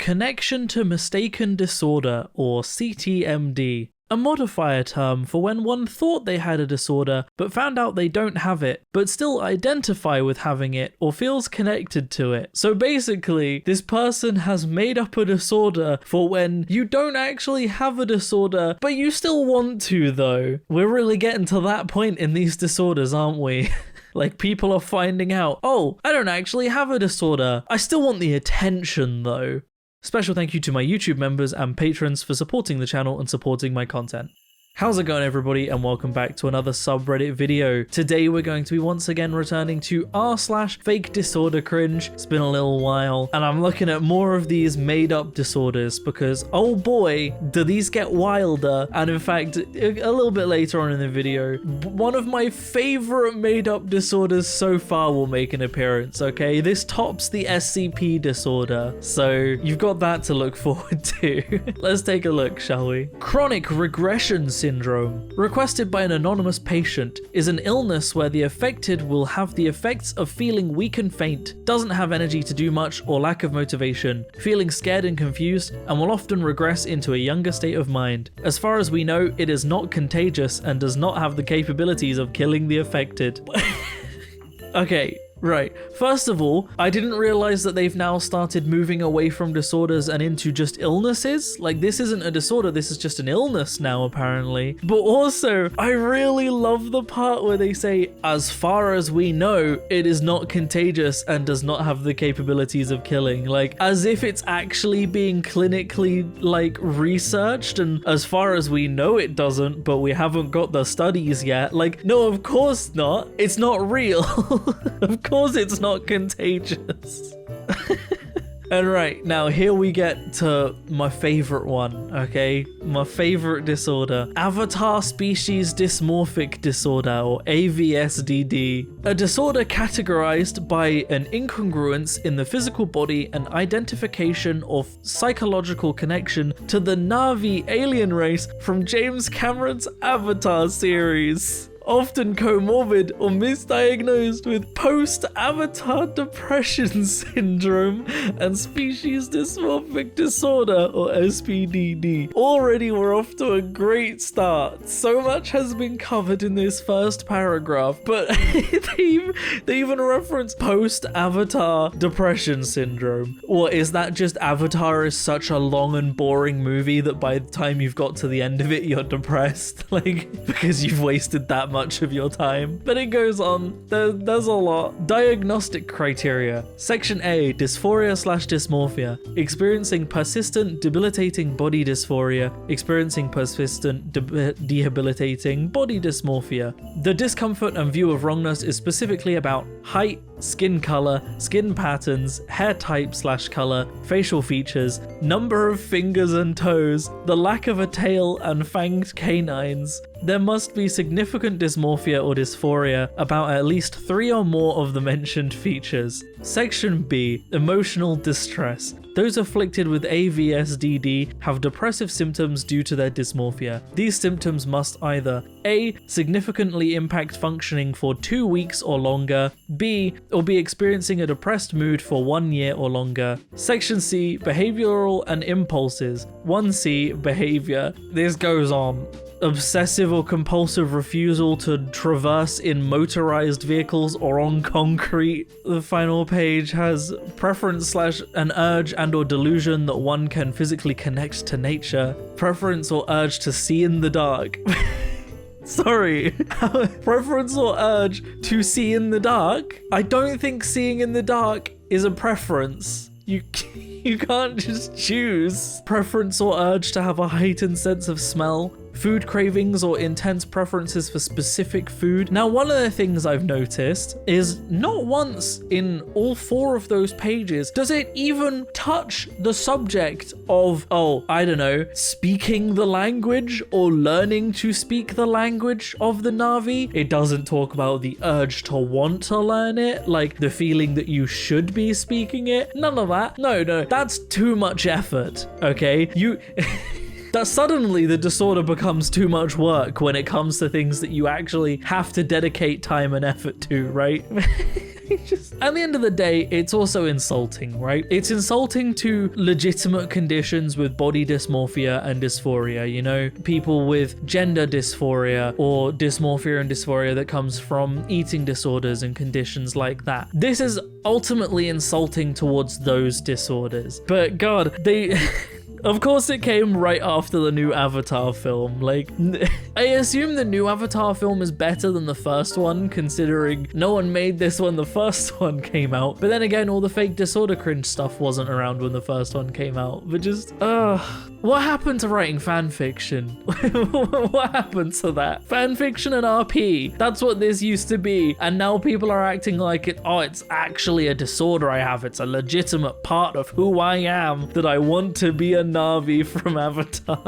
Connection to mistaken disorder, or CTMD. A modifier term for when one thought they had a disorder but found out they don't have it, but still identify with having it or feels connected to it. So basically, this person has made up a disorder for when you don't actually have a disorder, but you still want to though. We're really getting to that point in these disorders, aren't we? Like, people are finding out, oh, I don't actually have a disorder. I still want the attention though. Special thank you to my YouTube members and patrons for supporting the channel and supporting my content. How's it going, everybody, and welcome back to another subreddit video. Today we're going to be once again returning to r/fakedisordercringe. It's been a little while, and I'm looking at more of these made up disorders because, oh boy, do these get wilder. And in fact, a little bit later on in the video, one of my favorite made up disorders so far will make an appearance, okay? This tops the SCP disorder, so you've got that to look forward to. Let's take a look, shall we? Chronic regression syndrome, requested by an anonymous patient, is an illness where the affected will have the effects of feeling weak and faint, doesn't have energy to do much or lack of motivation, feeling scared and confused, and will often regress into a younger state of mind. As far as we know, it is not contagious and does not have the capabilities of killing the affected. Okay. Right, first of all, I didn't realize that they've now started moving away from disorders and into just illnesses. Like, this isn't a disorder, this is just an illness now, apparently. But also, I really love the part where they say, as far as we know, it is not contagious and does not have the capabilities of killing. Like, as if it's actually being clinically, like, researched, and as far as we know it doesn't, but we haven't got the studies yet. Like, no, of course not. It's not real. Of course it's not contagious. And right, now here we get to my favorite one, okay? My favorite disorder. Avatar Species Dysmorphic Disorder, or AVSDD. A disorder categorized by an incongruence in the physical body and identification of psychological connection to the Na'vi alien race from James Cameron's Avatar series. Often comorbid or misdiagnosed with post-Avatar depression syndrome and species dysmorphic disorder, or SPDD. Already we're off to a great start. So much has been covered in this first paragraph, but they even reference post-Avatar depression syndrome. Or is that just Avatar is such a long and boring movie that by the time you've got to the end of it, you're depressed? Like, because you've wasted that much of your time. But it goes on. There's a lot. Diagnostic Criteria. Section A, dysphoria/dysmorphia. Experiencing persistent debilitating body dysphoria. Experiencing persistent debilitating body dysmorphia. The discomfort and view of wrongness is specifically about height, skin color, skin patterns, hair type/color, facial features, number of fingers and toes, the lack of a tail and fanged canines. There must be significant dysmorphia or dysphoria about at least 3 or more of the mentioned features. Section B, emotional distress. Those afflicted with AVSDD have depressive symptoms due to their dysmorphia. These symptoms must either A, significantly impact functioning for 2 weeks or longer, B, or be experiencing a depressed mood for 1 year or longer. Section C, behavioral and impulses. 1C, behavior. This goes on. Obsessive or compulsive refusal to traverse in motorized vehicles or on concrete. The final page has preference / an urge and or delusion that one can physically connect to nature. Preference or urge to see in the dark. Sorry. Preference or urge to see in the dark? I don't think seeing in the dark is a preference. You can't just choose. Preference or urge to have a heightened sense of smell. Food cravings or intense preferences for specific food. Now, one of the things I've noticed is not once in all 4 of those pages does it even touch the subject of, oh, I don't know, speaking the language or learning to speak the language of the Na'vi. It doesn't talk about the urge to want to learn it, like the feeling that you should be speaking it. None of that. No, that's too much effort, okay? That suddenly the disorder becomes too much work when it comes to things that you actually have to dedicate time and effort to, right? At the end of the day, it's also insulting, right? It's insulting to legitimate conditions with body dysmorphia and dysphoria, you know, people with gender dysphoria or dysmorphia and dysphoria that comes from eating disorders and conditions like that. This is ultimately insulting towards those disorders. But God, they... Of course it came right after the new Avatar film. Like, I assume the new Avatar film is better than the first one, considering no one made this when the first one came out. But then again, all the fake disorder cringe stuff wasn't around when the first one came out. But just, what happened to writing fan fiction? What happened to that? Fan fiction and RP, that's what this used to be. And now people are acting like it's actually a disorder I have. It's a legitimate part of who I am, that I want to be a Na'vi from Avatar.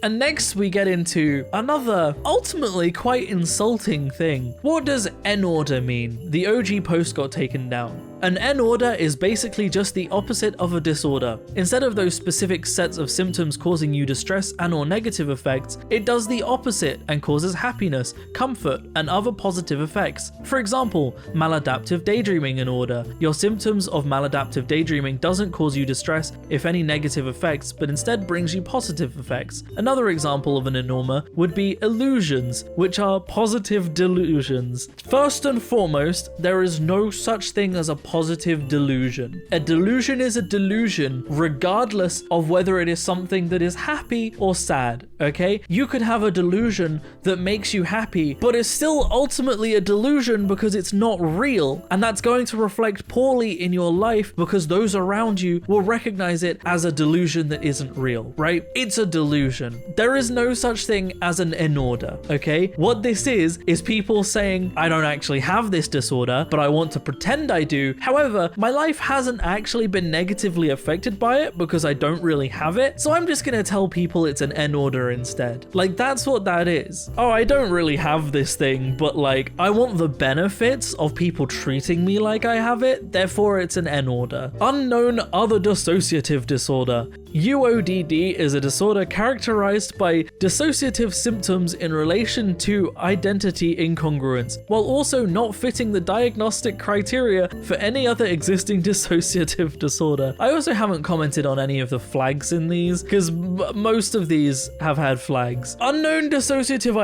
And next we get into another ultimately quite insulting thing. What does N-order mean? The OG post got taken down. An N-order is basically just the opposite of a disorder. Instead of those specific sets of symptoms causing you distress and or negative effects, it does the opposite and causes happiness, comfort, and other positive effects. For example, maladaptive daydreaming disorder. Your symptoms of maladaptive daydreaming doesn't cause you distress, if any, negative effects, but instead brings you positive effects. Another example of an N-order would be illusions, which are positive delusions. First and foremost, there is no such thing as a positive delusion. A delusion is a delusion regardless of whether it is something that is happy or sad, okay? You could have a delusion that makes you happy, but it's still ultimately a delusion because it's not real, and that's going to reflect poorly in your life because those around you will recognize it as a delusion that isn't real, right? It's a delusion. There is no such thing as an N-order, okay? What this is people saying, I don't actually have this disorder, but I want to pretend I do. However, my life hasn't actually been negatively affected by it because I don't really have it, so I'm just gonna tell people it's an N-order instead. Like, that's what that is. Oh, I don't really have this thing, but like, I want the benefits of people treating me like I have it, therefore it's an N-order. Unknown other dissociative disorder. UODD is a disorder characterized by dissociative symptoms in relation to identity incongruence, while also not fitting the diagnostic criteria for any other existing dissociative disorder. I also haven't commented on any of the flags in these, because most of these have had flags. Unknown dissociative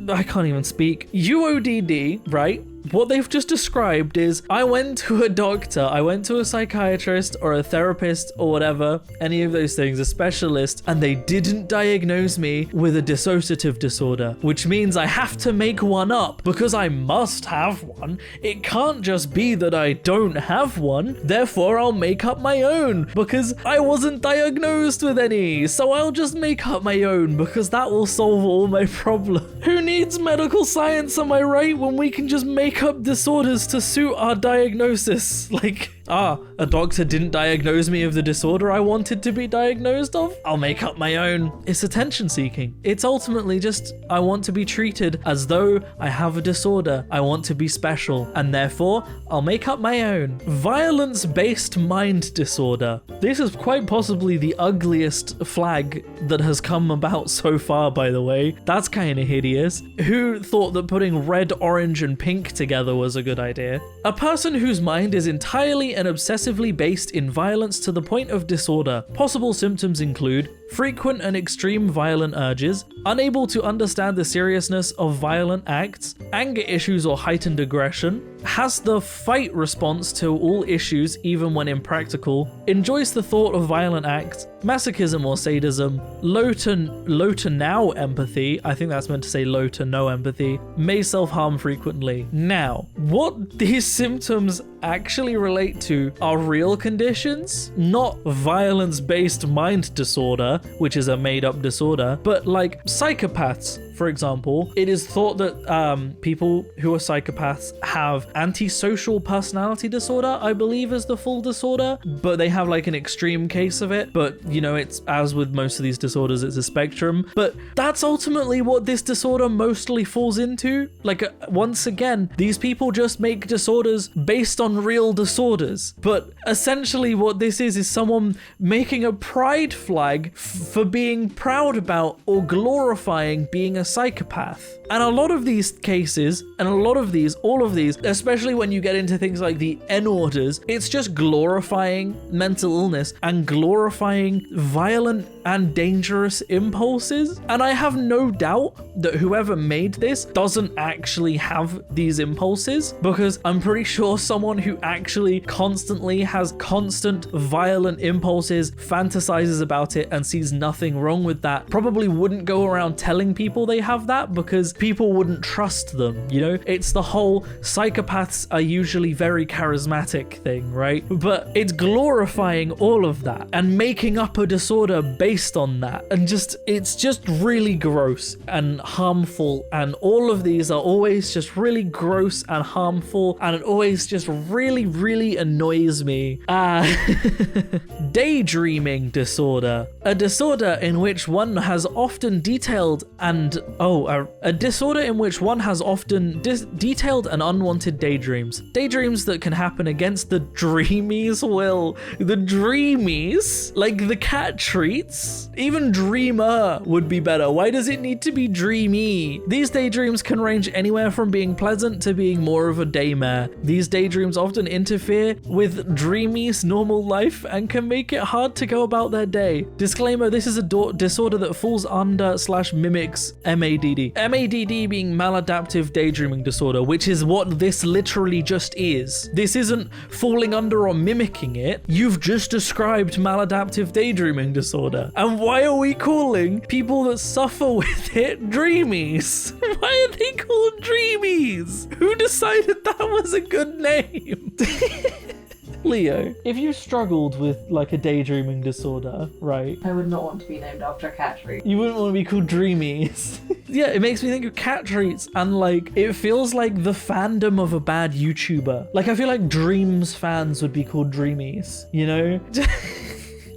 I can't even speak. UODD, right? What they've just described is, I went to a doctor, I went to a psychiatrist or a therapist or whatever, any of those things, a specialist, and they didn't diagnose me with a dissociative disorder, which means I have to make one up because I must have one. It can't just be that I don't have one, therefore I'll make up my own because I wasn't diagnosed with any, so I'll just make up my own because that will solve all my problems. Who needs medical science, am I right, when we can just make up disorders to suit our diagnosis? Like, a doctor didn't diagnose me of the disorder I wanted to be diagnosed of? I'll make up my own. It's attention seeking. It's ultimately just, I want to be treated as though I have a disorder. I want to be special, and therefore, I'll make up my own. Violence-based mind disorder. This is quite possibly the ugliest flag that has come about so far, by the way. That's kind of hideous. Who thought that putting red, orange, and pink together was a good idea? A person whose mind is entirely and obsessively based in violence to the point of disorder. Possible symptoms include frequent and extreme violent urges, unable to understand the seriousness of violent acts, anger issues or heightened aggression, has the fight response to all issues even when impractical, enjoys the thought of violent acts, masochism or sadism, low to now empathy, I think that's meant to say low to no empathy, may self-harm frequently. Now, what these symptoms actually relate to are real conditions, not violence-based mind disorder, which is a made-up disorder, but like psychopaths. For example, it is thought that people who are psychopaths have antisocial personality disorder, I believe is the full disorder, but they have like an extreme case of it. But you know, it's, as with most of these disorders, it's a spectrum. But that's ultimately what this disorder mostly falls into. Like, once again, these people just make disorders based on real disorders. But essentially what this is someone making a pride flag for being proud about or glorifying being a psychopath. And a lot of these cases, and all of these, especially when you get into things like the N orders, it's just glorifying mental illness and glorifying violent and dangerous impulses. And I have no doubt that whoever made this doesn't actually have these impulses, because I'm pretty sure someone who actually constantly has constant violent impulses, fantasizes about it, and sees nothing wrong with that probably wouldn't go around telling people they have that, because people wouldn't trust them, you know? It's the whole psychopaths are usually very charismatic thing, right? But it's glorifying all of that and making up a disorder based on that, and it's just really gross and harmful, and all of these are always just really gross and harmful, and it always just really annoys me. Daydreaming disorder, a disorder in which one has often detailed and detailed and unwanted daydreams that can happen against the dreamies will. The dreamies, like the cat treats. Even dreamer would be better. Why does it need to be dreamy? These daydreams can range anywhere from being pleasant to being more of a daymare. These daydreams often interfere with dreamies' normal life and can make it hard to go about their day. Disclaimer, this is a disorder that falls under / mimics MADD. MADD being maladaptive daydreaming disorder, which is what this literally just is. This isn't falling under or mimicking it. You've just described maladaptive daydreaming disorder. And why are we calling people that suffer with it dreamies? Why are they called dreamies? Who decided that was a good name? Leo, if you struggled with like a daydreaming disorder, right? I would not want to be named after a cat treat. You wouldn't want to be called Dreamies. Yeah, it makes me think of cat treats, and like it feels like the fandom of a bad YouTuber. Like I feel like Dreams fans would be called Dreamies, you know?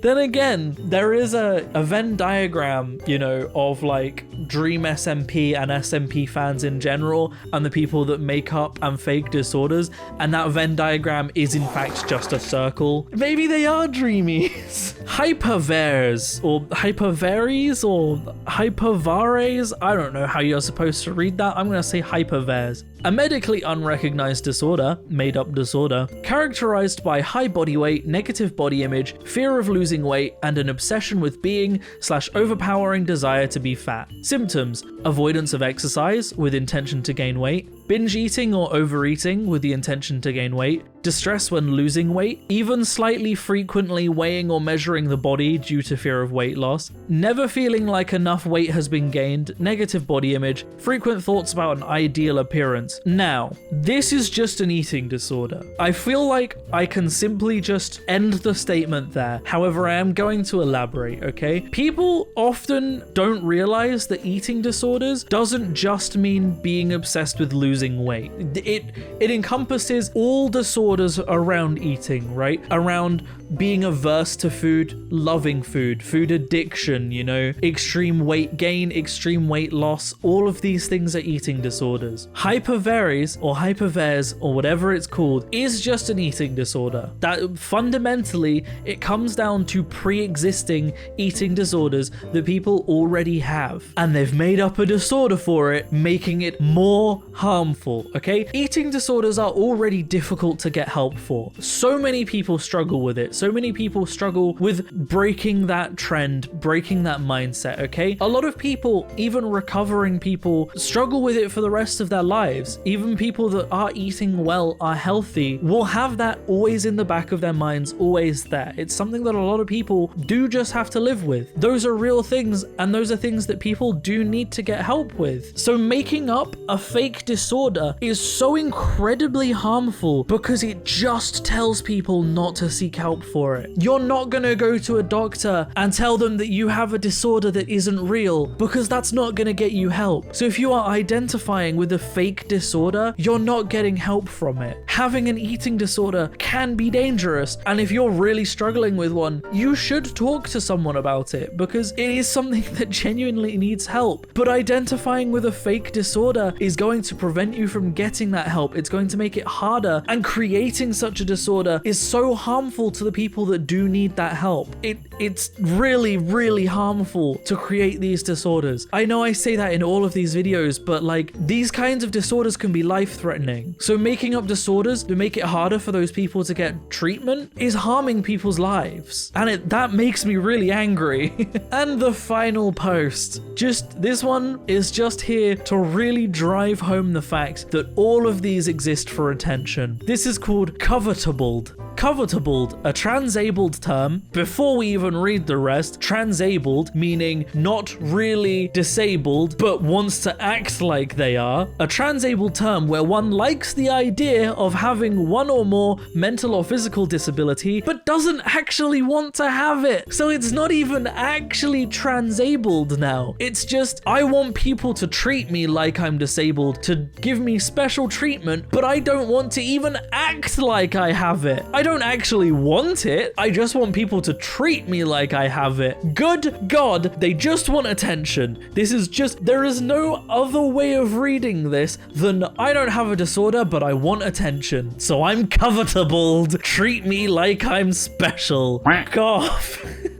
Then again, there is a Venn diagram, you know, of like Dream SMP and SMP fans in general, and the people that make up and fake disorders, and that Venn diagram is in fact just a circle. Maybe they are dreamies. Hypervares, or hypervaries, or hypervares, I don't know how you're supposed to read that. I'm gonna say hypervares. A medically unrecognized disorder, made up disorder, characterized by high body weight, negative body image, fear of losing weight, and an obsession with being / overpowering desire to be fat. Symptoms: avoidance of exercise with intention to gain weight, binge eating or overeating with the intention to gain weight, distress when losing weight, even slightly frequently weighing or measuring the body due to fear of weight loss, never feeling like enough weight has been gained, negative body image, frequent thoughts about an ideal appearance. Now, this is just an eating disorder. I feel like I can simply just end the statement there. However, I am going to elaborate, okay? People often don't realize that eating disorders doesn't just mean being obsessed with losing weight. It encompasses all disorders around eating, right? Around being averse to food, loving food, food addiction, you know, extreme weight gain, extreme weight loss, all of these things are eating disorders. Hypervaries or hypervares or whatever it's called is just an eating disorder. That fundamentally, it comes down to pre-existing eating disorders that people already have, and they've made up a disorder for it, making it more harmful, okay? Eating disorders are already difficult to get help for. So many people struggle with it. So many people struggle with breaking that trend, breaking that mindset, okay? A lot of people, even recovering people, struggle with it for the rest of their lives. Even people that are eating well, are healthy, will have that always in the back of their minds, always there. It's something that a lot of people do just have to live with. Those are real things, and those are things that people do need to get help with. So making up a fake disorder is so incredibly harmful because it just tells people not to seek help for it. You're not gonna go to a doctor and tell them that you have a disorder that isn't real, because that's not gonna get you help. So if you are identifying with a fake disorder, you're not getting help from it. Having an eating disorder can be dangerous, and if you're really struggling with one, you should talk to someone about it, because it is something that genuinely needs help. But identifying with a fake disorder is going to prevent you from getting that help. It's going to make it harder, and creating such a disorder is so harmful to the people people that do need that help. It's really, really harmful to create these disorders. I know I say that in all of these videos, but like these kinds of disorders can be life-threatening. So making up disorders to make it harder for those people to get treatment is harming people's lives. And that makes me really angry. And the final post, this one is just here to really drive home the fact that all of these exist for attention. This is called covetable. Covetable, a transabled term. Before we even read the rest, transabled meaning not really disabled but wants to act like they are. A transabled term where one likes the idea of having one or more mental or physical disability but doesn't actually want to have it. So it's not even actually transabled now. It's just, I want people to treat me like I'm disabled, to give me special treatment, but I don't want to even act like I have it. I don't actually want it. I just want people to treat me like I have it. Good God, they just want attention. There is no other way of reading this than I don't have a disorder, but I want attention. So I'm covetable. Treat me like I'm special. God.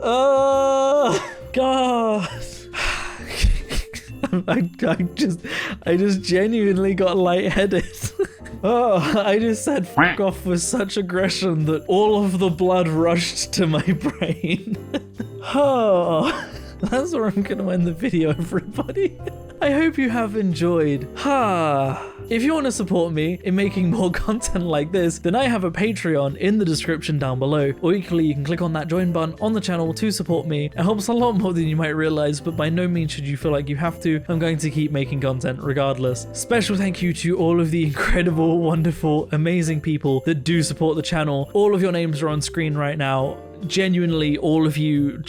Oh, God. I just genuinely got lightheaded. Oh, I just said fuck off with such aggression that all of the blood rushed to my brain. Oh, that's where I'm gonna end the video, everybody. I hope you have enjoyed. If you want to support me in making more content like this, then I have a Patreon in the description down below, or equally you can click on that join button on the channel to support me. It helps a lot more than you might realize, but by no means should you feel like you have to. I'm going to keep making content regardless. Special thank you to all of the incredible, wonderful, amazing people that do support the channel. All of your names are on screen right now. Genuinely, all of you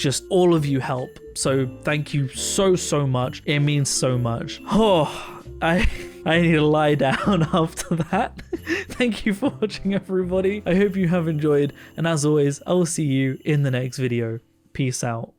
help. So thank you so much. It means so much. Oh, I need to lie down after that. Thank you for watching, everybody. I hope you have enjoyed, and as always, I will see you in the next video. Peace out.